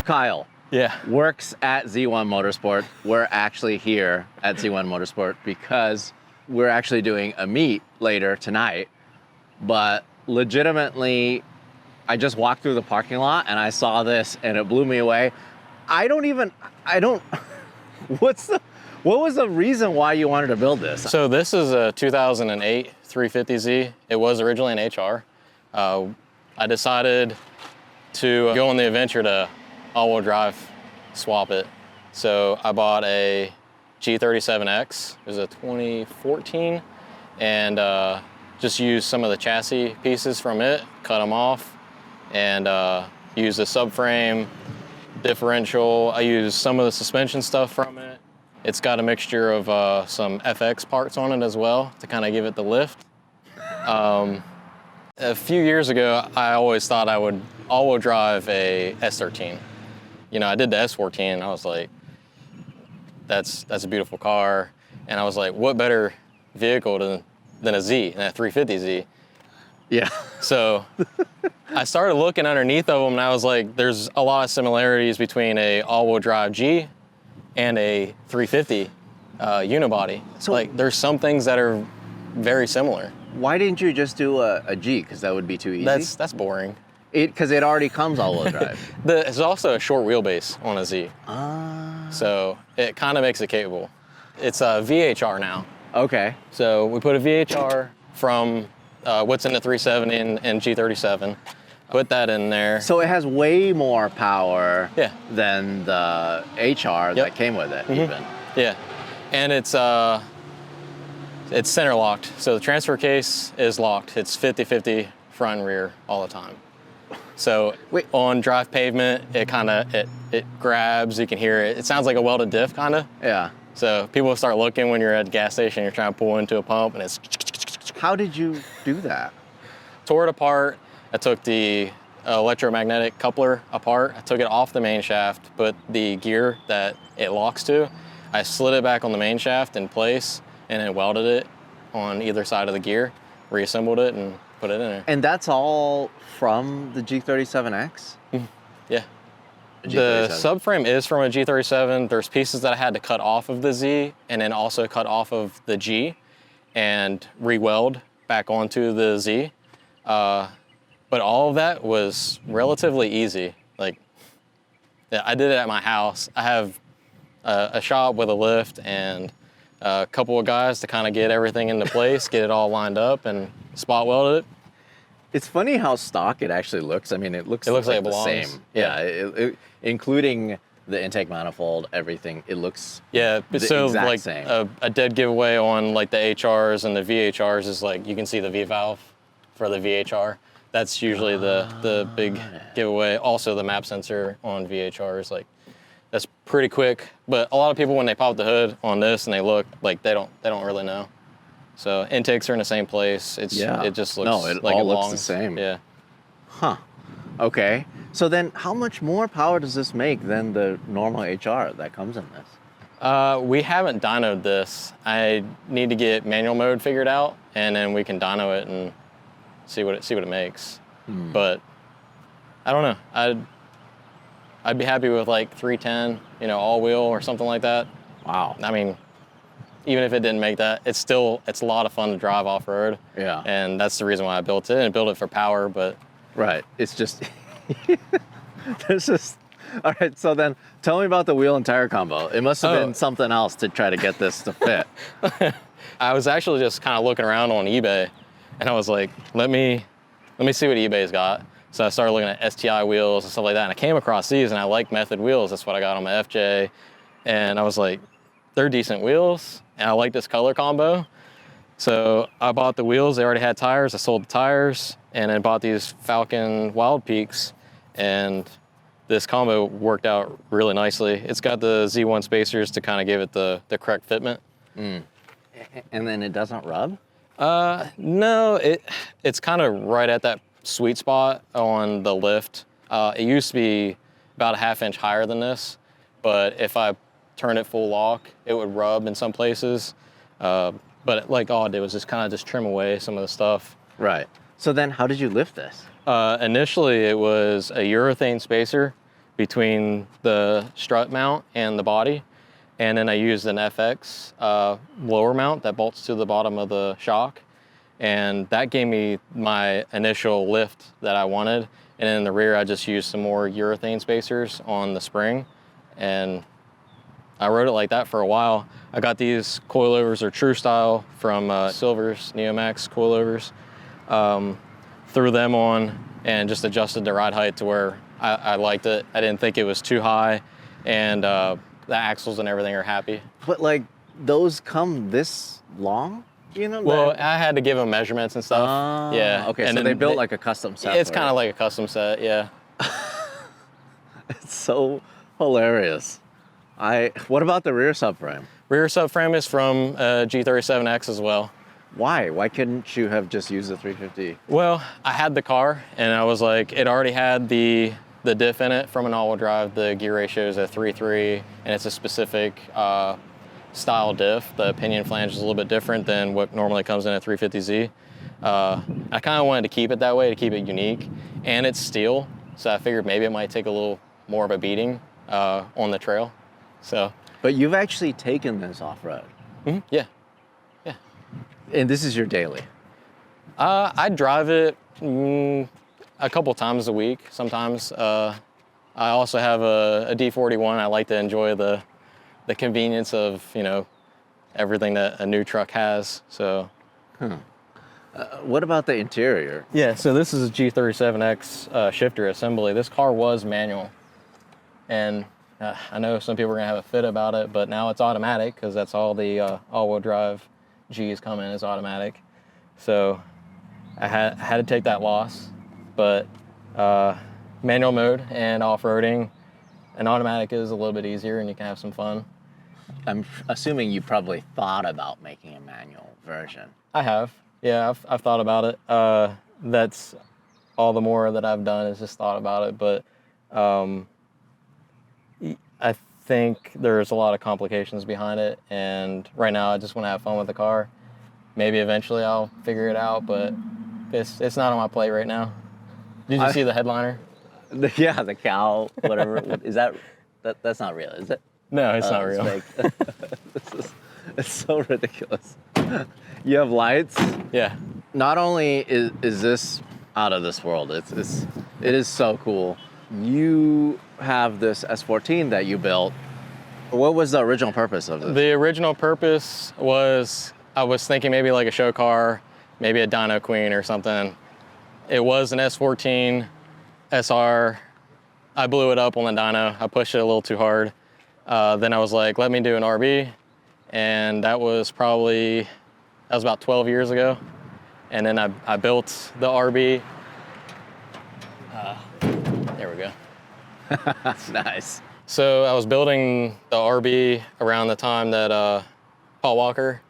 Kyle. Yeah. Works at Z1 Motorsport. We're actually here at Z1 Motorsport because we're actually doing a meet later tonight. But legitimately, I just walked through the parking lot and I saw this and it blew me away. What was the reason why you wanted to build this? So this is a 2008 350Z. It was originally an HR. I decided to go on the adventure to all-wheel drive swap it. So I bought a G37X. It was a 2014, and just used some of the chassis pieces from it, cut them off, and used the subframe, differential. I used some of the suspension stuff from it. It's got a mixture of some FX parts on it as well to kind of give it the lift. A few years ago, I always thought I would all-wheel drive a S13. You know, I did the S14, and I was like, that's a beautiful car. And I was like, what better vehicle than a Z, than a 350Z? Yeah. So I started looking underneath of them, and I was like, there's a lot of similarities between a all-wheel drive G and a 350 unibody. So like, there's some things that are very similar. Why didn't you just do a G? Because that would be too easy. That's boring. Because it already comes all-wheel drive. There's also a short wheelbase on a Z. So it kind of makes it capable. It's a VHR now. Okay. So we put a VHR from what's in the 370 and G37. Put that in there. So it has way more power than the HR that came with it, even. Yeah. And it's center locked. So the transfer case is locked. It's 50-50 front and rear all the time. So on drive pavement, it kind of, it grabs, you can hear it. It sounds like a welded diff kind of. Yeah. So people start looking when you're at the gas station, you're trying to pull into a pump, and it's. How did you do that? Tore it apart. I took the electromagnetic coupler apart. I took it off the main shaft, put the gear that it locks to. I slid it back on the main shaft in place, and then welded it on either side of the gear, reassembled it, and put it in there. And that's all from the G37X? Yeah. The subframe is from a G37. There's pieces that I had to cut off of the Z and then also cut off of the G and re-weld back onto the Z. But all of that was relatively easy. Like, I did it at my house. I have a shop with a lift and a couple of guys to kind of get everything into place, get it all lined up, and spot welded it. It's funny how stock it actually looks. I mean, it looks like it the belongs. same. Yeah, including the intake manifold, everything. It looks the exact like same. A dead giveaway on like the HRs and the VHRs is like you can see the V valve for the VHR. That's usually the big giveaway. Also the map sensor on VHRs, like that's pretty quick. But a lot of people when they pop the hood on this and they look like they don't really know. So intakes are in the same place. It just looks like it looks the same. Yeah. Huh. Okay. So then how much more power does this make than the normal HR that comes in this? We haven't dynoed this. I need to get manual mode figured out, and then we can dyno it and see what it makes. But I don't know. I'd be happy with like 310, all wheel or something like that. Wow. I mean, even if it didn't make that, it's a lot of fun to drive off-road. Yeah. And that's the reason why I built it. And built it for power, but. Right. It's just, all right. So then tell me about the wheel and tire combo. It must have been something else to try to get this to fit. I was actually just kind of looking around on eBay and I was like, let me see what eBay's got. So I started looking at STI wheels and stuff like that. And I came across these and I like Method wheels. That's what I got on my FJ. And I was like, they're decent wheels. And I like this color combo. So I bought the wheels. They already had tires. I sold the tires and then bought these Falcon Wild Peaks. And this combo worked out really nicely. It's got the Z1 spacers to kind of give it the correct fitment. And then it doesn't rub? No, it's kind of right at that sweet spot on the lift. It used to be about a ½ inch higher than this, but if I turn it full lock, it would rub in some places. But like all I did was just kind of just trim away some of the stuff. Right. So then how did you lift this? Initially it was a urethane spacer between the strut mount and the body. And then I used an FX lower mount that bolts to the bottom of the shock. And that gave me my initial lift that I wanted. And in the rear, I just used some more urethane spacers on the spring. And I rode it like that for a while. I got these coilovers, or True Style, from Silver's Neomax coilovers. Threw them on and just adjusted the ride height to where I liked it. I didn't think it was too high, and the axles and everything are happy. But like, those come this long? You know, well, I had to give them measurements and stuff. Yeah. Okay, and so they built like a custom set. It's kind of like a custom set, yeah. It's so hilarious. What about the rear subframe? Rear subframe is from G37X as well. Why? Why couldn't you have just used the 350? Well, I had the car, and I was like, it already had the diff in it from an all-wheel drive. The gear ratio is a 3.3, and it's a specific style diff. The pinion flange is a little bit different than what normally comes in a 350Z. I kind of wanted to keep it that way to keep it unique, and it's steel, so I figured maybe it might take a little more of a beating on the trail. So. But you've actually taken this off-road. Mm-hmm. Yeah. Yeah. And this is your daily? I drive it a couple times a week. Sometimes I also have a D41. I like to enjoy the convenience of, you know, everything that a new truck has. So. What about the interior? Yeah. So this is a G37X shifter assembly. This car was manual, and I know some people are gonna have a fit about it, but now it's automatic because that's all the all-wheel drive G's come in is automatic. So I had to take that loss, but manual mode and off-roading, an automatic is a little bit easier and you can have some fun. I'm assuming you probably thought about making a manual version. I have, yeah, I've thought about it. That's all the more that I've done is just thought about it, but I think there's a lot of complications behind it, and right now I just want to have fun with the car. Maybe eventually I'll figure it out, but it's not on my plate right now. Did you see the headliner? Yeah, the cow, whatever. Is that's not real, is it? No, it's not real. It's fake. It's so ridiculous. You have lights? Yeah. Not only is this out of this world, it is so cool. You have this S14 that you built. What was the original purpose of this? The original purpose was, I was thinking maybe like a show car, maybe a Dyno Queen or something. It was an S14 SR. I blew it up on the dyno. I pushed it a little too hard. Then I was like, let me do an RB. And that was about 12 years ago. And then I built the RB. There we go. Nice. So I was building the RB around the time that Paul Walker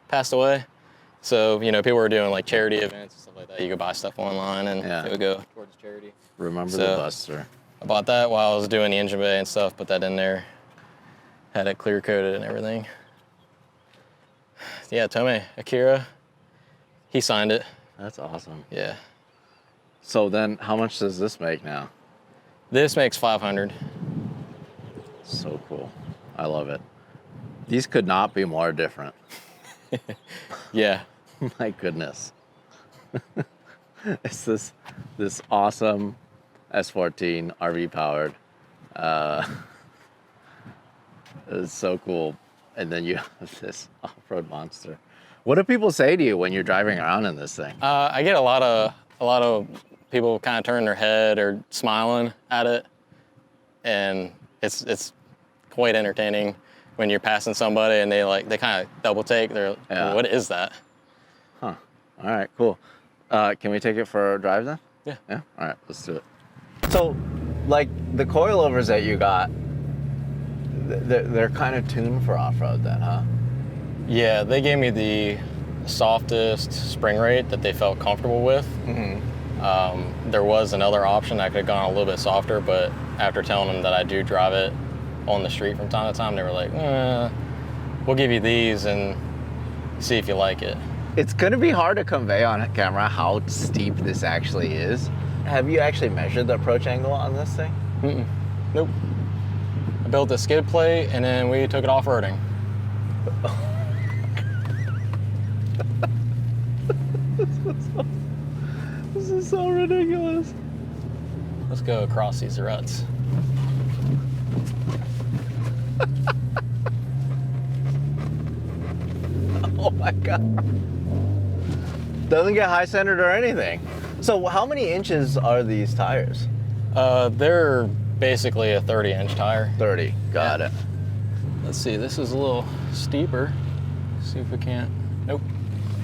passed away. So, you know, people were doing like charity events and stuff like that. You could buy stuff online and it would go towards charity. Remember the Buster. I bought that while I was doing the engine bay and stuff, put that in there. Had it clear coated and everything. Yeah, Tome Akira, he signed it. That's awesome. Yeah. So then how much does this make now? This makes 500. So cool. I love it. These could not be more different. Yeah. My goodness. It's this awesome S14 RV powered. It's so cool. And then you have this off-road monster. What do people say to you when you're driving around in this thing? I get a lot of people kind of turning their head or smiling at it, and it's quite entertaining when you're passing somebody and they kind of double take. They're like, what is that? Huh. All right, cool. Can we take it for a drive then? Yeah. Yeah. All right, let's do it. So, like the coilovers that you got, they're kind of tuned for off-road then, huh? Yeah, they gave me the softest spring rate that they felt comfortable with. Mm-hmm. There was another option that could have gone a little bit softer, but after telling them that I do drive it on the street from time to time, they were like, we'll give you these and see if you like it. It's gonna be hard to convey on camera how steep this actually is. Have you actually measured the approach angle on this thing? Mm-mm. Nope. I built the skid plate and then we took it off-roading. This is so ridiculous. Let's go across these ruts. Oh my God. Doesn't get high centered or anything. So how many inches are these tires? They're basically a 30-inch tire. 30, got it. Let's see, this is a little steeper. See if we can't, nope,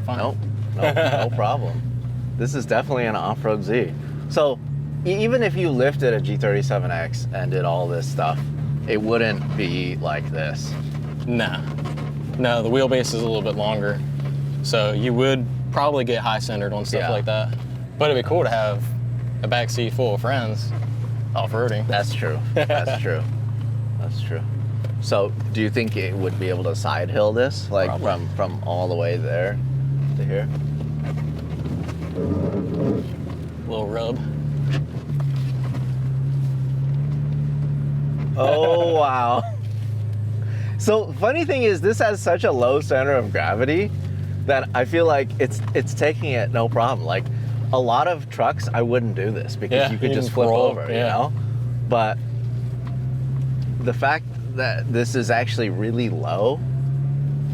fine. Nope, no problem. This is definitely an off-road Z. So even if you lifted a G37X and did all this stuff, it wouldn't be like this. Nah. No, the wheelbase is a little bit longer. So you would probably get high centered on stuff like that. But it'd be cool to have a back seat full of friends off-roading. That's true, that's true, that's true. So do you think it would be able to side hill this? Like from all the way there to here? Little rub. Oh, wow. So funny thing is this has such a low center of gravity that I feel like it's taking it no problem. Like a lot of trucks, I wouldn't do this because you could just flip over, you know? But the fact that this is actually really low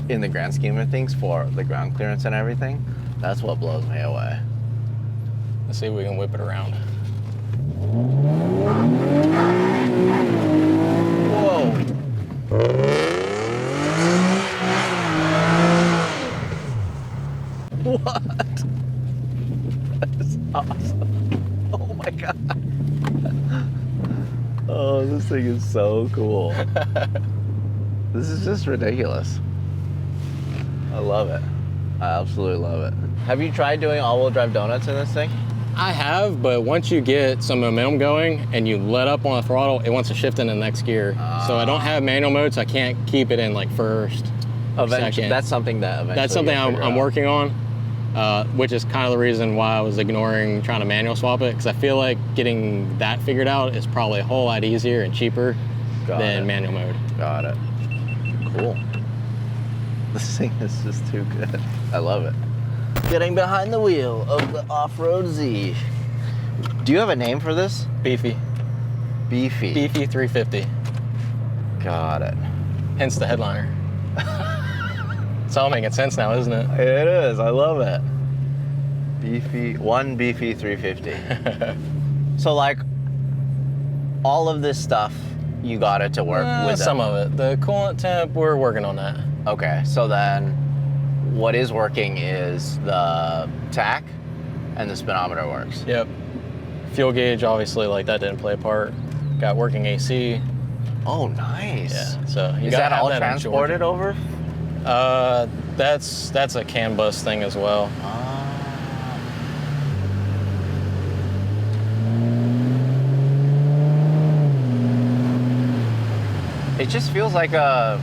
in the grand scheme of things for the ground clearance and everything, that's what blows me away. Let's see if we can whip it around. Whoa. What? That is awesome. Oh my God. Oh, this thing is so cool. This is just ridiculous. I love it. I absolutely love it. Have you tried doing all-wheel drive donuts in this thing? I have, but once you get some momentum going and you let up on the throttle, it wants to shift into the next gear. So I don't have manual mode, so I can't keep it in like first, second. That's something that eventually That's something I'm working on, which is kind of the reason why I was ignoring trying to manual swap it, because I feel like getting that figured out is probably a whole lot easier and cheaper than manual mode. Got it. Cool. This thing is just too good. I love it. Getting behind the wheel of the Off-Road Z. Do you have a name for this? Beefy. Beefy. Beefy 350. Got it. Hence the headliner. It's all making sense now, isn't it? It is. I love it. Beefy, one Beefy 350. So like all of this stuff, you got it to work with some of it. The coolant temp, we're working on that. Okay, so then what is working is the tach and the speedometer works. Yep. Fuel gauge, obviously, like that didn't play a part. Got working AC. Oh, nice. Yeah. So you is that all transported over? That's a CAN bus thing as well. It just feels like a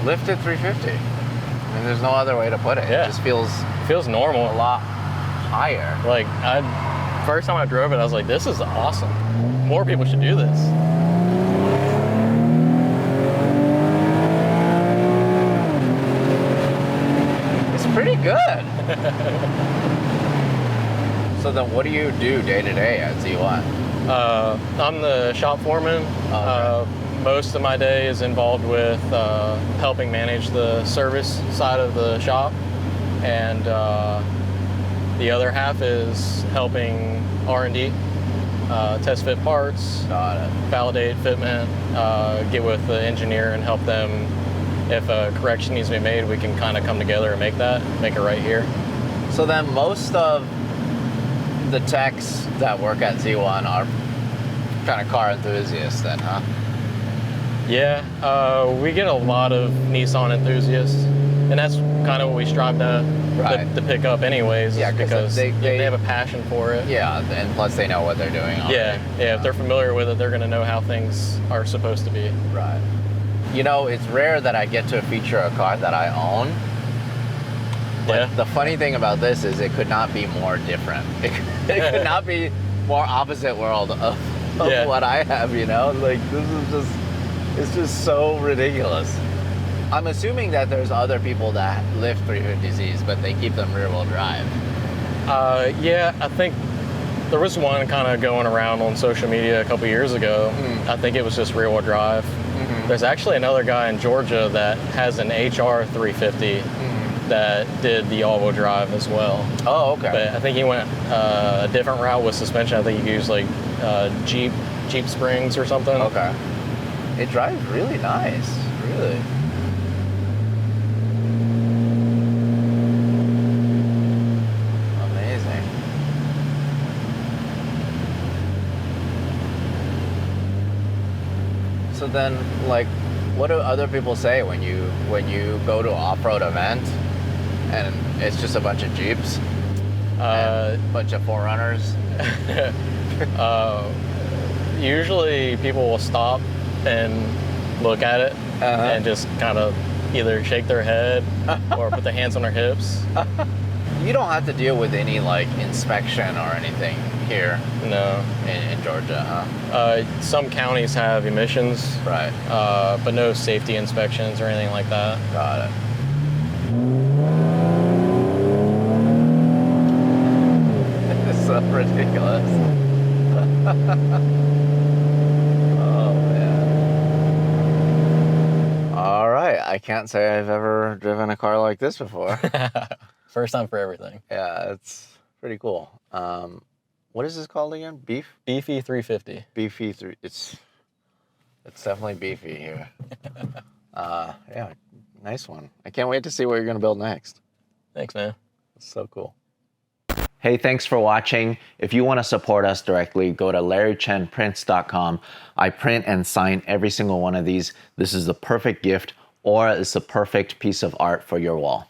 lifted 350. I mean, there's no other way to put it. Yeah. It just feels normal. A lot higher. Like, first time I drove it, I was like, this is awesome. More people should do this. It's pretty good. So then what do you do day to day at Z1? I'm the shop foreman. Most of my day is involved with helping manage the service side of the shop, and the other half is helping R&D, test fit parts, validate fitment, get with the engineer and help them. If a correction needs to be made, we can kind of come together and make it right here. So then most of the techs that work at Z1 are kind of car enthusiasts then, huh? Yeah, we get a lot of Nissan enthusiasts, and that's kind of what we strive to pick up anyways, because they have a passion for it. Yeah, and plus they know what they're doing. Yeah, if they're familiar with it, they're going to know how things are supposed to be. Right. You know, it's rare that I get to feature a car that I own. But the funny thing about this is it could not be more different. It could not be more opposite world of Yeah. what I have, you know? Like, this is just, it's just so ridiculous. I'm assuming that there's other people that lift 350Zs, but they keep them rear-wheel drive. Yeah, I think there was one kind of going around on social media a couple years ago. I think it was just rear-wheel drive. There's actually another guy in Georgia that has an HR 350 that did the all-wheel drive as well. Oh, okay. But I think he went a different route with suspension. I think he used like Jeep springs or something. Okay. It drives really nice, really. Amazing. So then, like, what do other people say when you go to an off-road event and it's just a bunch of Jeeps, and a bunch of 4Runners? Usually people will stop and look at it and just kind of either shake their head or put their hands on their hips. You don't have to deal with any like inspection or anything here. No. In Georgia, huh? Some counties have emissions, Right. but no safety inspections or anything like that. Got it. It's so ridiculous. Oh man. All right, I can't say I've ever driven a car like this before. First time for everything. Yeah, it's pretty cool. What is this called again? Beefy 350. Beefy 3. It's definitely beefy here. Yeah, nice one. I can't wait to see what you're gonna build next. Thanks, man. It's so cool. Hey, thanks for watching. If you want to support us directly, go to LarryChenPrints.com. I print and sign every single one of these. This is the perfect gift, or it's the perfect piece of art for your wall.